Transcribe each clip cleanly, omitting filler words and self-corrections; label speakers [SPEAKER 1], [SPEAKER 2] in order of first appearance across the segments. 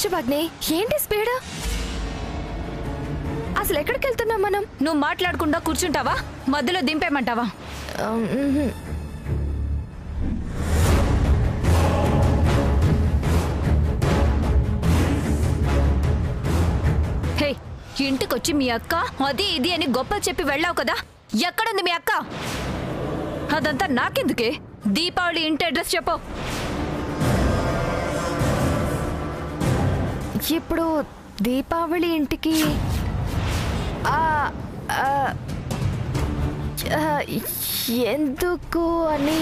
[SPEAKER 1] శివాగ్ని, ఏంటి స్పీడ్? అసలు ఎక్కడికి వెళ్తున్నాం మనం?
[SPEAKER 2] నువ్వు మాట్లాడకుండా కూర్చుంటావా? మధ్యలో దింపేమంటావా? హే, ఇంటికొచ్చి మీ అక్క అది ఇది అని గొప్ప చెప్పి వెళ్ళావు కదా, ఎక్కడుంది మీ అక్క? అదంతా నాకెందుకే? దీపావళి ఇంటి అడ్రస్ చెప్పు.
[SPEAKER 1] ఇప్పుడు దీపావళి ఇంటికి ఎందుకు అని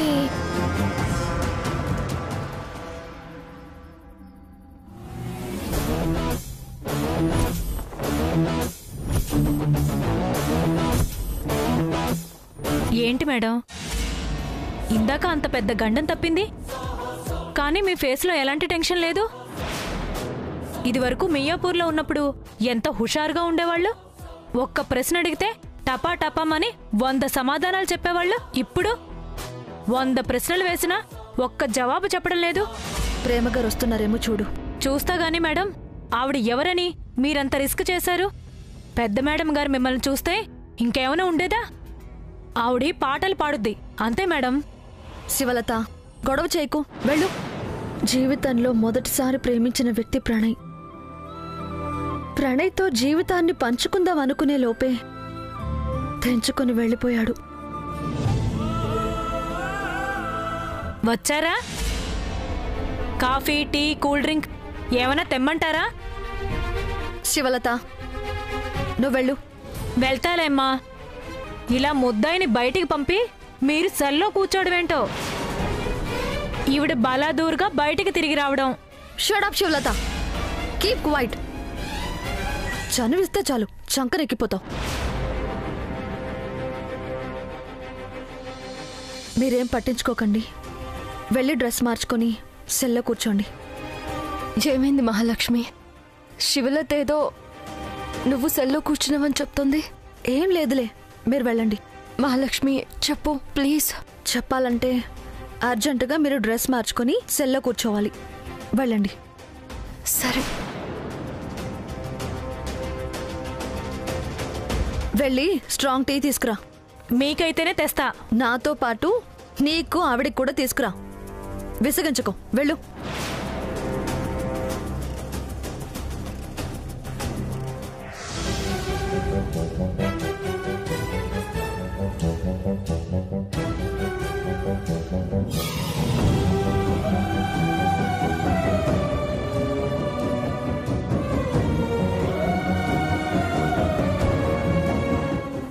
[SPEAKER 3] ఏంటి మేడం, ఇందాక అంత పెద్ద గండం తప్పింది, కానీ మీ ఫేస్లో ఎలాంటి టెన్షన్ లేదు. ఇదివరకు మియాపూర్లో ఉన్నప్పుడు ఎంత హుషారుగా ఉండేవాళ్ళు. ఒక్క ప్రశ్న అడిగితే టపా టపామని 100 సమాధానాలు చెప్పేవాళ్ళు. ఇప్పుడు 100 ప్రశ్నలు వేసినా ఒక్క జవాబు చెప్పడం లేదు.
[SPEAKER 1] ప్రేమగారు వస్తున్నారేమో చూడు.
[SPEAKER 3] చూస్తా గాని మేడం, ఆవిడ ఎవరని మీరంత రిస్క్ చేశారు? పెద్ద మేడం గారు మిమ్మల్ని చూస్తే ఇంకేమైనా ఉండేదా? ఆవిడ పాటలు పాడుద్ది అంతే మేడం.
[SPEAKER 1] శివలత, గొడవ చేయకు, వెళ్ళు. జీవితంలో మొదటిసారి ప్రేమించిన వ్యక్తి ప్రణయ్. ప్రణయ్తో జీవితాన్ని పంచుకుందాం అనుకునే లోపే తెంచుకుని వెళ్ళిపోయాడు.
[SPEAKER 3] వచ్చారా? కాఫీ, టీ, కూల్ డ్రింక్ ఏమైనా తెమ్మంటారా?
[SPEAKER 1] శివలత, నువ్వు వెళ్ళు.
[SPEAKER 3] వెళ్తాలేమ్మా. ఇలా ముద్దాయిని బయటికి పంపి మీరు సెల్లో కూర్చోడమేంటో. ఈవిడ బలాదూరుగా బయటికి తిరిగి రావడం.
[SPEAKER 1] Shut up Shivalatha, keep quiet. చనువిస్తే చాలు చంకనెక్కిపోతావు. మీరేం పట్టించుకోకండి, వెళ్ళి డ్రెస్ మార్చుకొని సెల్లో కూర్చోండి.
[SPEAKER 4] ఏమైంది మహాలక్ష్మి? శివలత ఏదో నువ్వు సెల్లో కూర్చున్నావని చెప్తుంది.
[SPEAKER 1] ఏం లేదులే, మీరు వెళ్ళండి.
[SPEAKER 4] మహాలక్ష్మి చెప్పు ప్లీజ్.
[SPEAKER 1] చెప్పాలంటే అర్జెంటుగా మీరు డ్రెస్ మార్చుకొని సెల్లో కూర్చోవాలి. వెళ్ళండి.
[SPEAKER 4] సరే.
[SPEAKER 1] వెళ్ళి స్ట్రాంగ్ టీ తీసుకురా.
[SPEAKER 3] మీకైతేనే తెస్తా.
[SPEAKER 1] నాతో పాటు నీకు ఆవిడికి కూడా తీసుకురా. విసిగించుకో, వెళ్ళు.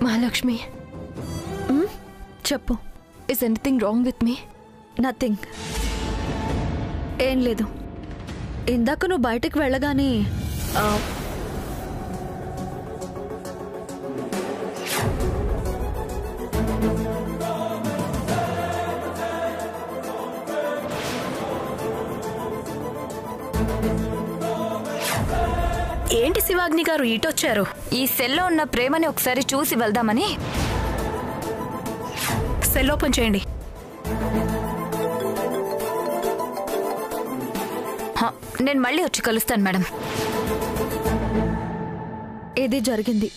[SPEAKER 4] మహాలక్ష్మి,
[SPEAKER 1] చెప్పు.
[SPEAKER 4] Is anything wrong with me?
[SPEAKER 1] Nothing. ఏం లేదు. ఇందాక నువ్వు బయటకు వెళ్ళగానే
[SPEAKER 2] ఏంటి శివాగ్ని గారు ఇటొచ్చారు? ఈ సెల్లో ఉన్న ప్రేమని ఒకసారి చూసి వెళ్దామని. సెల్ ఓపెన్ చేయండి. నేను మళ్ళీ వచ్చి కలుస్తాను మేడం.
[SPEAKER 1] ఇది జరిగింది.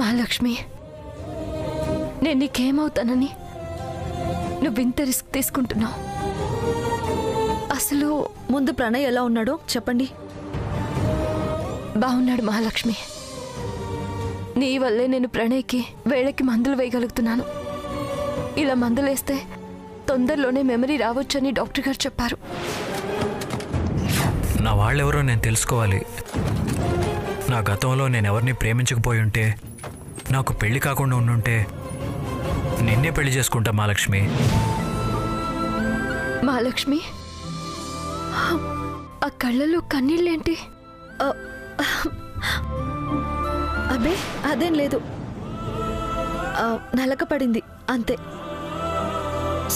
[SPEAKER 4] మహాలక్ష్మి, నేను నీకేమవుతానని నువ్వు ఇంత రిస్క్ తీసుకుంటున్నావు? అసలు
[SPEAKER 1] ముందు ప్రణయ్ ఎలా ఉన్నాడో చెప్పండి.
[SPEAKER 4] బాగున్నాడు మహాలక్ష్మి. నీ వల్లే నేను ప్రణయ్కి వేళకి మందులు వేయగలుగుతున్నాను. ఇలా మందులు వేస్తే తొందరలోనే మెమరీ రావచ్చని డాక్టర్ గారు చెప్పారు.
[SPEAKER 5] నా వాళ్ళెవరో నేను తెలుసుకోవాలి. నా గతంలో నేను ఎవరిని ప్రేమించకపోయి ఉంటే, నాకు పెళ్లి కాకుండా ఉండుంటే నిన్నే పెళ్లి చేసుకుంటా మహాలక్ష్మి.
[SPEAKER 4] మహాలక్ష్మి, ఆ కళ్ళలో కన్నీళ్ళేంటి?
[SPEAKER 1] అబ్బే అదేం లేదు, నలక పడింది అంతే.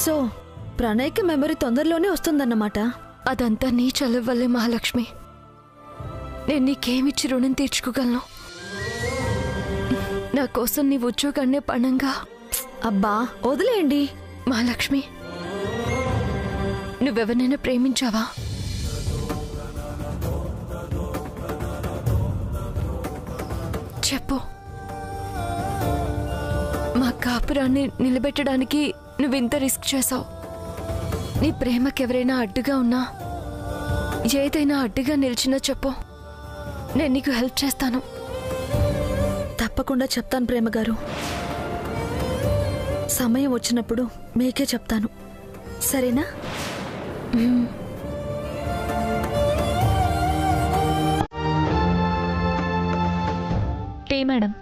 [SPEAKER 1] సో ప్రణయ్కి మెమరీ తొందరలోనే వస్తుందన్నమాట.
[SPEAKER 4] అదంతా నీ చదువు వల్లే మహాలక్ష్మి. నేను నీకేమిచ్చి రుణం తీర్చుకోగలను? నా కోసం నీ ఉద్యోగాన్నే పణంగా.
[SPEAKER 1] అబ్బా వదిలేయండి,
[SPEAKER 4] మహాలక్ష్మి, నువ్వెవరినైనా ప్రేమించావా? చెప్పు. మా కాపురాన్ని నిలబెట్టడానికి నువ్వింత రిస్క్ చేసావు. నీ ప్రేమకెవరైనా అడ్డుగా ఉన్నా, ఏదైనా అడ్డుగా నిలిచినా చెప్పు, నేను నీకు హెల్ప్ చేస్తాను.
[SPEAKER 1] తప్పకుండా చెప్తాను ప్రేమగారు. సమయం వచ్చినప్పుడు మీకే చెప్తాను, సరేనా?
[SPEAKER 3] టీ మేడం.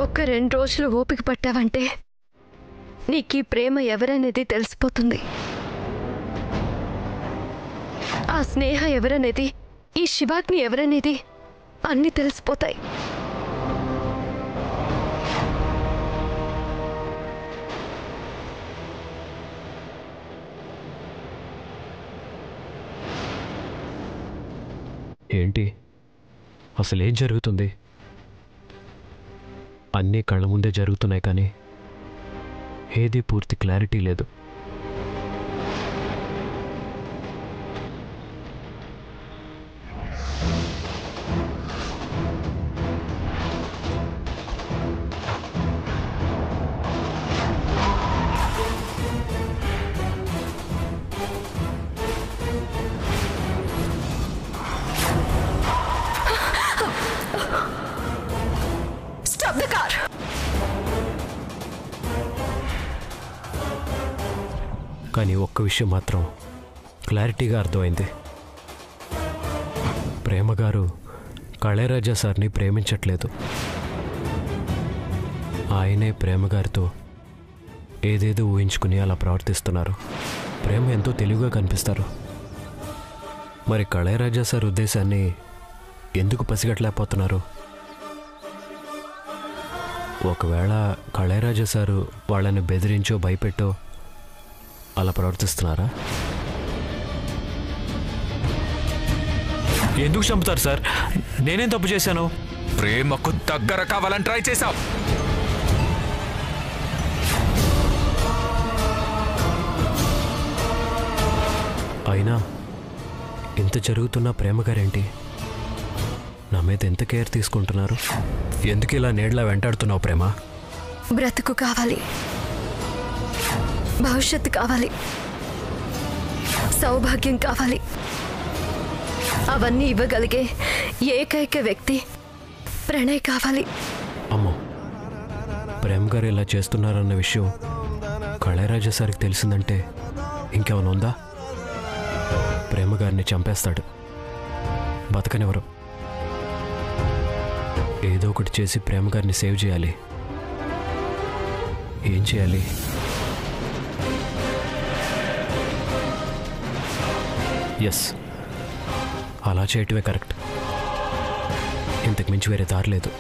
[SPEAKER 4] ఒక్క 2 రోజులు ఓపిక పట్టావంటే నీకు ఈ ప్రేమ ఎవరనేది తెలిసిపోతుంది. ఆ స్నేహ ఎవరనేది, ఈ శివాగ్ని ఎవరనేది అన్నీ తెలిసిపోతాయి.
[SPEAKER 6] ఏంటి అసలు ఏం జరుగుతుంది? అన్నీ కళ్ళ ముందే జరుగుతున్నాయి, కానీ ఏది పూర్తి క్లారిటీ లేదు.
[SPEAKER 4] Stop the car!
[SPEAKER 6] కానీ ఒక్క విషయం మాత్రం క్లారిటీగా అర్థమైంది. ప్రేమగారు కళేరాజా సార్ని ప్రేమించట్లేదు. ఆయనే ప్రేమగారితో ఏదేదో ఊహించుకుని అలా ప్రవర్తిస్తున్నారు. ప్రేమ ఎంతో తెలివిగా కనిపిస్తారు. మరి కళేరాజా సార్ ఉద్దేశాన్ని ఎందుకు పసిగట్టలేకపోతున్నారు? ఒకవేళ కళేరాజా సారు వాళ్ళని బెదిరించో భయపెట్టో అలా ప్రవర్తిస్తున్నారా?
[SPEAKER 5] ఎందుకు చంపుతారు సార్? నేనేం తప్పు చేశాను?
[SPEAKER 7] ప్రేమకు దగ్గర కావాలని ట్రై చేశావు.
[SPEAKER 6] అయినా ఇంత జరుగుతున్న ప్రేమగారేంటి నా మీద ఎంత కేర్ తీసుకుంటున్నారు? ఎందుకు ఇలా నీడలా వెంటాడుతున్నావు ప్రేమ?
[SPEAKER 4] బ్రతుకు కావాలి, భవిష్యత్తు కావాలి, సౌభాగ్యం కావాలి. అవన్నీ ఇవ్వగలిగే ఏకైక వ్యక్తి ప్రణయ్ కావాలి.
[SPEAKER 6] అమ్మో, ప్రేమ్ గారు ఇలా చేస్తున్నారన్న విషయం కళేరాజా సార్కి తెలిసిందంటే ఇంకేమైనా ఉందా? ప్రేమ గారిని చంపేస్తాడు, బతకనివ్వరు. ఏదో ఒకటి చేసి ప్రేమ గారిని సేవ్ చేయాలి. ఏం చేయాలి? ఎస్, అలా చేయటమే కరెక్ట్. ఇంతకు మించి వేరే దారి లేదు.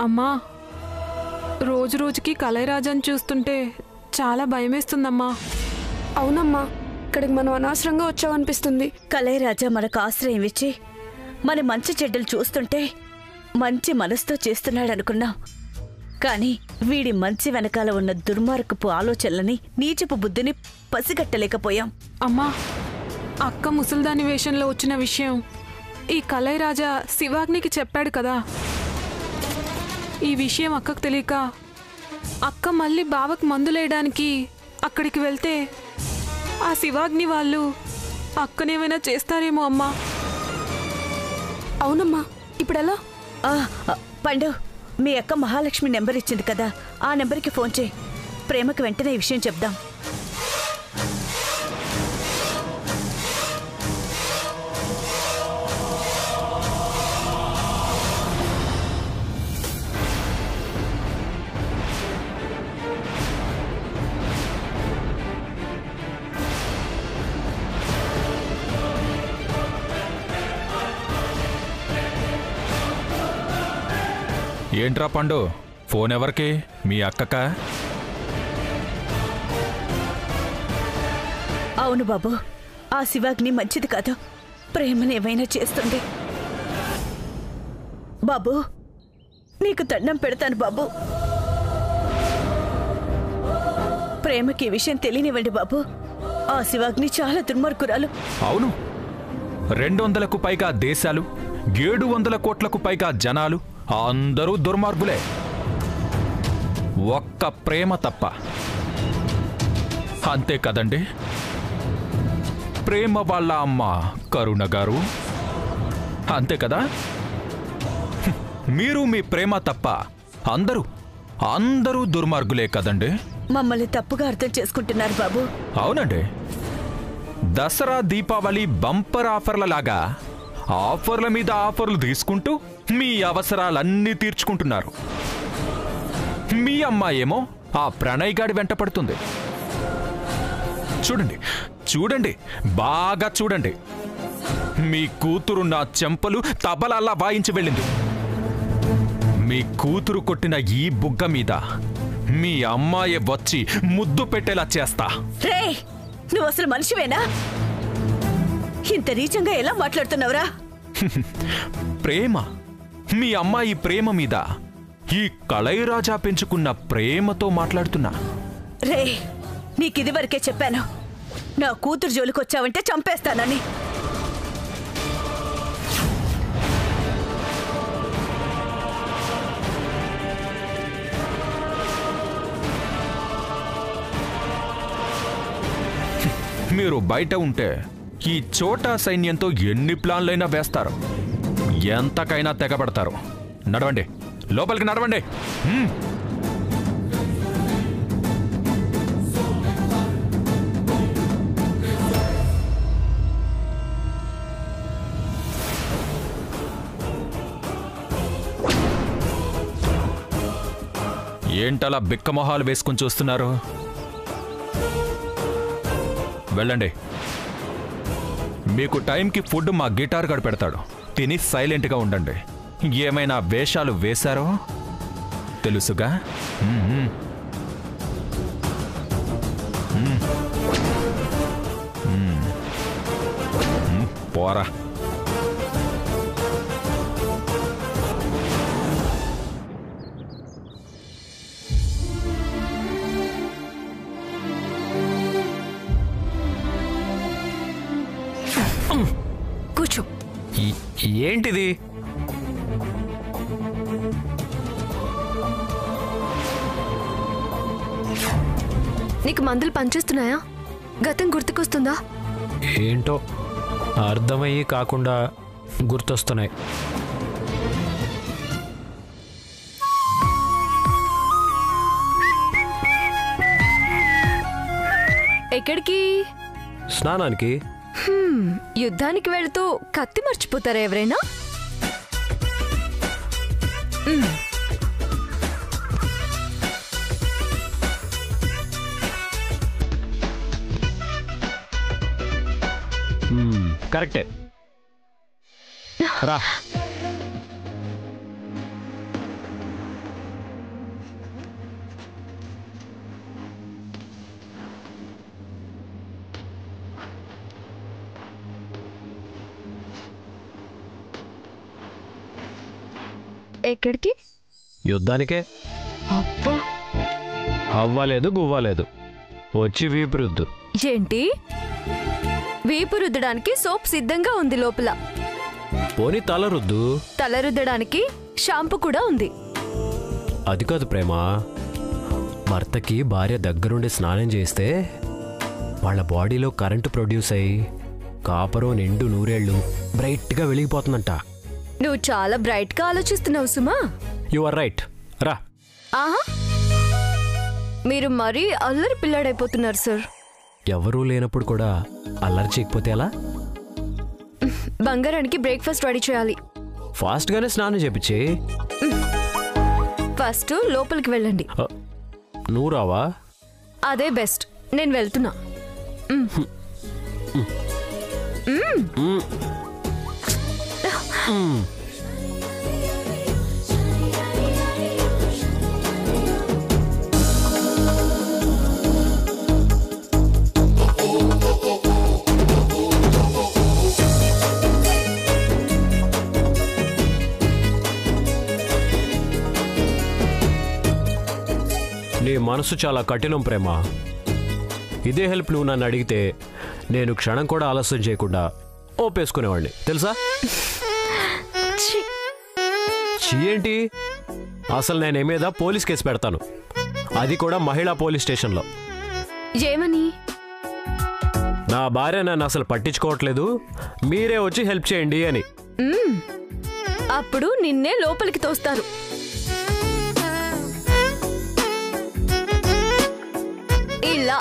[SPEAKER 8] అమ్మా, రోజు రోజుకి కళైరాజాని చూస్తుంటే చాలా భయమేస్తుందమ్మా.
[SPEAKER 9] అవునమ్మా, ఇక్కడికి మనం అనవసరంగా వచ్చామనిపిస్తుంది.
[SPEAKER 10] కళైరాజా మనకు ఆశ్రయం ఇచ్చి మన మంచి చెడ్డలు చూస్తుంటే మంచి మనసుతో చేస్తున్నాడనుకున్నాం. కానీ వీడి మంచి వెనకాల ఉన్న దుర్మార్గపు ఆలోచనలని, నీచపు బుద్ధిని పసిగట్టలేకపోయాం.
[SPEAKER 8] అమ్మా, అక్క ముసల్దాని వేషంలో వచ్చిన విషయం ఈ కళైరాజా శివాగ్నికి చెప్పాడు కదా. ఈ విషయం అక్కకు తెలియక అక్క మళ్ళీ బావకు మందులేయడానికి అక్కడికి వెళ్తే ఆ శివాగ్ని వాళ్ళు అక్కనేమైనా చేస్తారేమో అమ్మా.
[SPEAKER 9] అవునమ్మా, ఇప్పుడెలా?
[SPEAKER 10] పండు, మీ అక్క మహాలక్ష్మి నెంబర్ ఇచ్చింది కదా, ఆ నెంబర్కి ఫోన్ చేయి. ప్రేమకు వెంటనే ఈ విషయం చెప్దాం.
[SPEAKER 7] ఏంట్రా పండు, ఫోన్ ఎవరికి? మీ అక్కకా?
[SPEAKER 10] అవును బాబు, ఆ శివాగ్ని మంచిది కాదు, ప్రేమను ఏమైనా చేస్తుంది. బాబు, నీకు దండం పెడతాను బాబు, ప్రేమకి ఈ విషయం తెలియనివ్వండి బాబు. ఆ శివాగ్ని చాలా దుర్మార్గురాలు.
[SPEAKER 7] అవును, 200కు పైగా దేశాలు, 700 కోట్లకు పైగా జనాలు అందరూ దుర్మార్గులే, ఒక్క ప్రేమ తప్ప. అంతే కదండి? ప్రేమ వాళ్ళ అమ్మ కరుణ గారు, అంతే కదా? మీరు మీ ప్రేమ తప్ప అందరూ దుర్మార్గులే కదండి?
[SPEAKER 10] మమ్మల్ని తప్పుగా అర్థం చేసుకుంటున్నారు బాబు.
[SPEAKER 7] అవునండి, దసరా దీపావళి బంపర్ ఆఫర్ల లాగా ఆఫర్ల మీద ఆఫర్లు తీసుకుంటూ మీ అవసరాలన్నీ తీర్చుకుంటున్నారు. మీ అమ్మాయేమో ఆ ప్రణయ్ గాడి వెంట పడుతుంది. చూడండి, బాగా చూడండి. మీ కూతురు నా చెంపలు తబలలా వాయించి వెళ్ళింది. మీ కూతురు కొట్టిన ఈ బుగ్గ మీద మీ అమ్మాయి వచ్చి ముద్దు పెట్టేలా చేస్తా.
[SPEAKER 10] రే, నువ్వు అసలు మనిషివేనా? ఇంత నీచంగా ఎలా మాట్లాడుతున్నావురా?
[SPEAKER 7] ప్రేమ, మీ అమ్మాయి ప్రేమ మీద ఈ కళైరాజా పెంచుకున్న ప్రేమతో మాట్లాడుతున్నా.
[SPEAKER 10] రే, నీకిది వరకే చెప్పాను, నా కూతురు జోలికొచ్చావంటే చంపేస్తానని.
[SPEAKER 7] మీరు బయట ఉంటే ఈ చోటా సైన్యంతో ఎన్ని ప్లాన్లైనా వేస్తారు, ఎంతకైనా తెగబడతారు. నడవండి, లోపలికి నడవండి. ఏంటలా బిక్కమొహాలు వేసుకుని చూస్తున్నారు? వెళ్ళండి. మీకు టైంకి ఫుడ్ మా గిటార్ గడు పెడతాడు, తిని సైలెంట్గా ఉండండి. ఏమైనా వేషాలు వేశారో తెలుసుగా. పోరా.
[SPEAKER 4] కూర్చో.
[SPEAKER 5] ఏంటిది?
[SPEAKER 4] నీకు మందులు పనిచేస్తున్నాయా? గతం గుర్తుకొస్తుందా?
[SPEAKER 6] ఏంటో అర్థమయ్యి కాకుండా గుర్తొస్తున్నాయి.
[SPEAKER 4] ఎక్కడికి?
[SPEAKER 6] స్నానానికి.
[SPEAKER 4] యుద్ధానికి వెళుతూ కత్తి మర్చిపోతారా ఎవరైనా?
[SPEAKER 6] కరెక్టే, రా.
[SPEAKER 4] ఎక్కడికి?
[SPEAKER 6] యుద్ధానికే.
[SPEAKER 4] అబ్బా,
[SPEAKER 6] అవ్వలేదు గువ్వలేదు, వచ్చి వీపు రుద్దు.
[SPEAKER 4] ఏంటి? వీపు రుద్దడానికి సోప్ సిద్ధంగా ఉంది లోపల.
[SPEAKER 6] పోనీ తల రుద్దు.
[SPEAKER 4] తల రుద్దడానికి షాంపూ కూడా ఉంది.
[SPEAKER 6] అది కాదు ప్రేమ, భర్తకి భార్య దగ్గరుండి స్నానం చేస్తే వాళ్ళ బాడీలో కరెంటు ప్రొడ్యూస్ అయ్యి కాపరో నిండు నూరేళ్లు బ్రైట్గా వెలిగిపోతుందంట.
[SPEAKER 4] నువ్వు చాలా బ్రైట్గా ఆలోచిస్తున్నావు సుమా.
[SPEAKER 6] యు ఆర్ రైట్, రా.
[SPEAKER 4] ఆహా, మీరు మరీ అల్లరి పిల్లాడైపోతున్నారు సార్.
[SPEAKER 6] ఎవరూ లేనప్పుడు కూడా అల్లరి చేయకపోతే ఎలా?
[SPEAKER 4] బంగారానికి బ్రేక్ఫాస్ట్ రెడీ చేయాలి.
[SPEAKER 6] ఫాస్ట్గానే స్నానం చేపించి
[SPEAKER 4] ఫస్ట్ లోపలికి వెళ్ళండి.
[SPEAKER 6] నువ్వు రావా?
[SPEAKER 4] అదే బెస్ట్. నేను వెళ్తున్నా.
[SPEAKER 6] నీ మనసు చాలా కఠినం ప్రేమ. ఇదే హెల్ప్ నువ్వు నన్ను అడిగితే నేను క్షణం కూడా ఆలస్యం చేయకుండా ఓపేసుకునేవాడిని తెలుసా? చీ ఏంటి? అసలు నేను మీద పోలీస్ కేసు పెడతాను, అది కూడా మహిళా పోలీస్ స్టేషన్లో.
[SPEAKER 4] ఏమని?
[SPEAKER 6] నా భార్య నన్ను అసలు పట్టించుకోవట్లేదు, మీరే వచ్చి హెల్ప్ చేయండి అని.
[SPEAKER 4] అప్పుడు నిన్నే లోపలికి తోస్తారు. ఇలా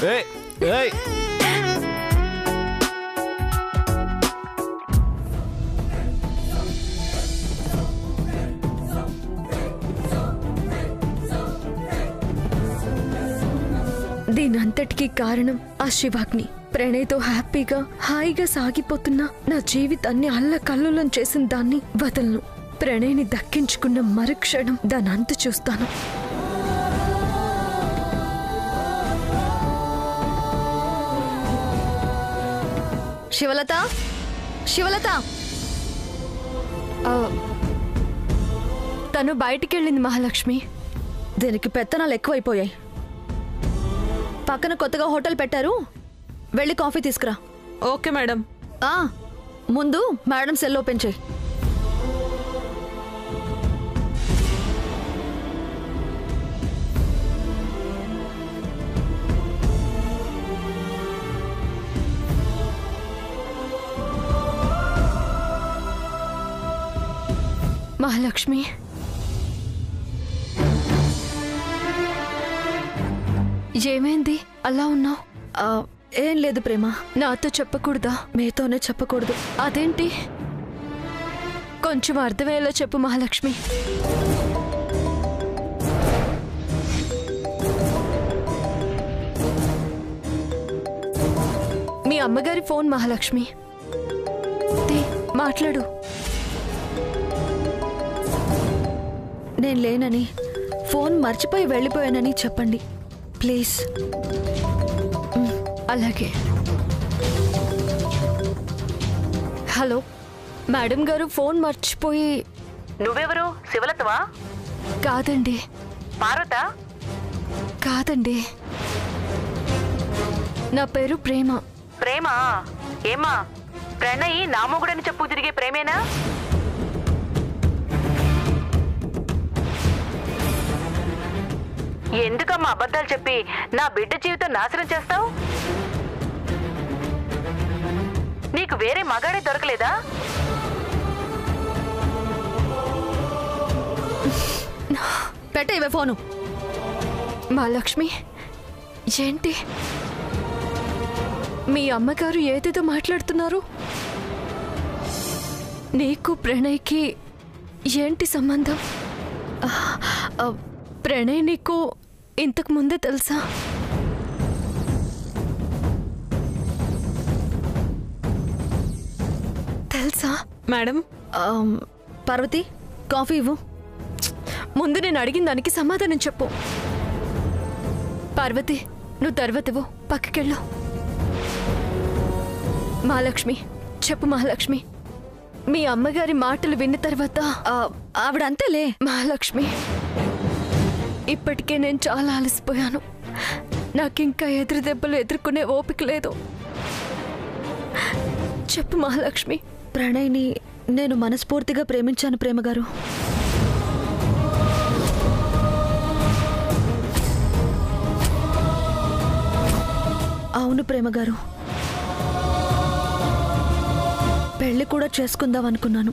[SPEAKER 4] దీనంతటికీ కారణం ఆ శివాగ్ని. ప్రణయ్తో హ్యాపీగా హాయిగా సాగిపోతున్న నా జీవితాన్ని అల్లకల్లోలం చేసిన దాన్ని వదలను. ప్రణయ్ని దక్కించుకున్న మరుక్షణం దాని అంత చూస్తాను.
[SPEAKER 1] శివలత, శివలత,
[SPEAKER 4] తను బయటికెళ్ళింది మహాలక్ష్మి.
[SPEAKER 1] దీనికి పెత్తనాలు ఎక్కువైపోయాయి. పక్కన కొత్తగా హోటల్ పెట్టారు, వెళ్ళి కాఫీ తీసుకురా.
[SPEAKER 8] Okay madam.
[SPEAKER 1] ముందు మేడం సెల్ ఓపెన్ చేయి.
[SPEAKER 4] మహాలక్ష్మి, ఏమైంది అలా ఉన్నావు?
[SPEAKER 1] ఏం లేదు ప్రేమ.
[SPEAKER 4] నాతో చెప్పకూడదా?
[SPEAKER 1] మీతోనే చెప్పకూడదు.
[SPEAKER 4] అదేంటి? కొంచెం అర్థమయ్యేలా చెప్పు మహాలక్ష్మి. మీ అమ్మగారి ఫోన్ మహాలక్ష్మి, మాట్లాడు.
[SPEAKER 1] నేను లేనని, ఫోన్ మర్చిపోయి వెళ్ళిపోయానని చెప్పండి ప్లీజ్.
[SPEAKER 4] అలాగే. హలో మేడం గారు, ఫోన్ మర్చిపోయి.
[SPEAKER 10] నువ్వెవరు? శివలతవా?
[SPEAKER 4] కాదండి.
[SPEAKER 10] పార్వతా?
[SPEAKER 4] కాదండి, నా పేరు ప్రేమ.
[SPEAKER 10] ప్రేమ? ఏమా ప్రణయ్ నా మొగుడని చెప్పు తిరిగే ప్రేమేనా? ఎందుకమ్మా అబద్ధాలు చెప్పి నా బిడ్డ జీవితం నాశనం చేస్తావు? నీకు వేరే మగాడే దొరకలేదా?
[SPEAKER 1] పెట్టేవే ఫోను.
[SPEAKER 4] మహాలక్ష్మి, ఏంటి మీ అమ్మగారు ఏదేదో మాట్లాడుతున్నారు? నీకు ప్రణయ్కి ఏంటి సంబంధం? ప్రణయ్ నీకు ఇంతకు ముందే తెలుసా? తెలుసా
[SPEAKER 8] మేడం?
[SPEAKER 1] పార్వతి, కాఫీ ఇవ్వు.
[SPEAKER 4] ముందు నేను అడిగిన దానికి సమాధానం చెప్పు. పార్వతి, నువ్వు తర్వాత ఇవ్వు, పక్కకెళ్ళు. మహాలక్ష్మి చెప్పు. మహాలక్ష్మి, మీ అమ్మగారి మాటలు విన్న తర్వాత
[SPEAKER 1] ఆవిడంతేలే.
[SPEAKER 4] మహాలక్ష్మి, ఇప్పటికే నేను చాలా అలసిపోయాను. నాకింకా ఎదురు దెబ్బలు ఎదుర్కొనే ఓపిక లేదు. చెప్పు మహాలక్ష్మి.
[SPEAKER 1] ప్రణయ్ని నేను మనస్ఫూర్తిగా ప్రేమించాను ప్రేమగారు. అవును ప్రేమగారు, పెళ్లి కూడా చేసుకుందాం అనుకున్నాను.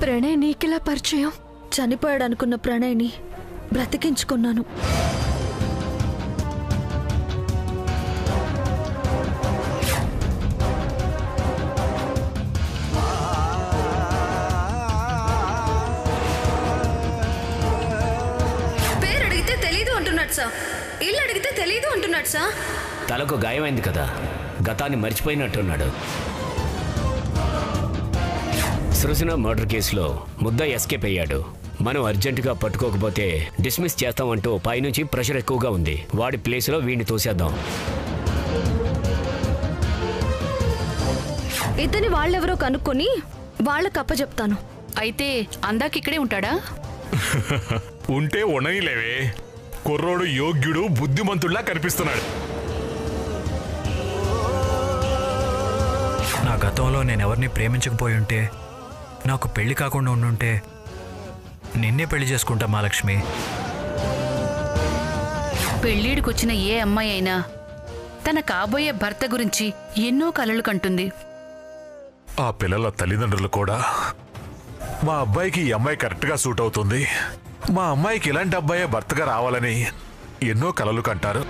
[SPEAKER 4] ప్రణయ్ నీకెలా పరిచయం?
[SPEAKER 1] చనిపోయాడనుకున్న ప్రణయ్ని బ్రతికించుకున్నాను. పేరు అడిగితే తెలీదు అంటున్నాడు సార్, ఇల్లు అడిగితే తెలీదు అంటున్నాడు సార్.
[SPEAKER 11] తలకు గాయమైంది కదా, గతాన్ని మర్చిపోయినట్టున్నాడు. సృజన మర్డర్ కేసులో ముద్ద ఎస్కేప్ అయ్యాడు. మనం అర్జెంటుగా పట్టుకోకపోతే డిస్మిస్ చేస్తామంటూ పైనుంచి ప్రెషర్ ఎక్కువగా ఉంది. వాడి ప్లేస్లో వీడిని తోసేద్దాం.
[SPEAKER 1] ఇతని వాళ్ళెవరో కనుక్కొని వాళ్ళకి అప్పచెప్తాను.
[SPEAKER 12] అయితే అందాక ఇక్కడే ఉంటాడా?
[SPEAKER 13] ఉంటే ఉండనిలేవే, కుర్రోడు యోగ్యుడు బుద్ధిమంతుల్లా కనిపిస్తున్నాడు.
[SPEAKER 5] నా గతంలో నేను ఎవరిని ప్రేమించకపోయి ఉంటే, నాకు పెళ్లి కాకుండా ఉండుంటే నిన్నే పెళ్లి చేసుకుంటా మహాలక్ష్మి.
[SPEAKER 12] పెళ్ళిడికొచ్చిన ఏ అమ్మాయి అయినా తన కాబోయే భర్త గురించి ఎన్నో కలలు కంటుంది.
[SPEAKER 13] ఆ పిల్లల తల్లిదండ్రులు కూడా మా అబ్బాయికి ఈ అమ్మాయి కరెక్ట్గా సూట్ అవుతుంది, మా అమ్మాయికి ఇలాంటి అబ్బాయే భర్తగా రావాలని ఎన్నో కలలు కంటారు.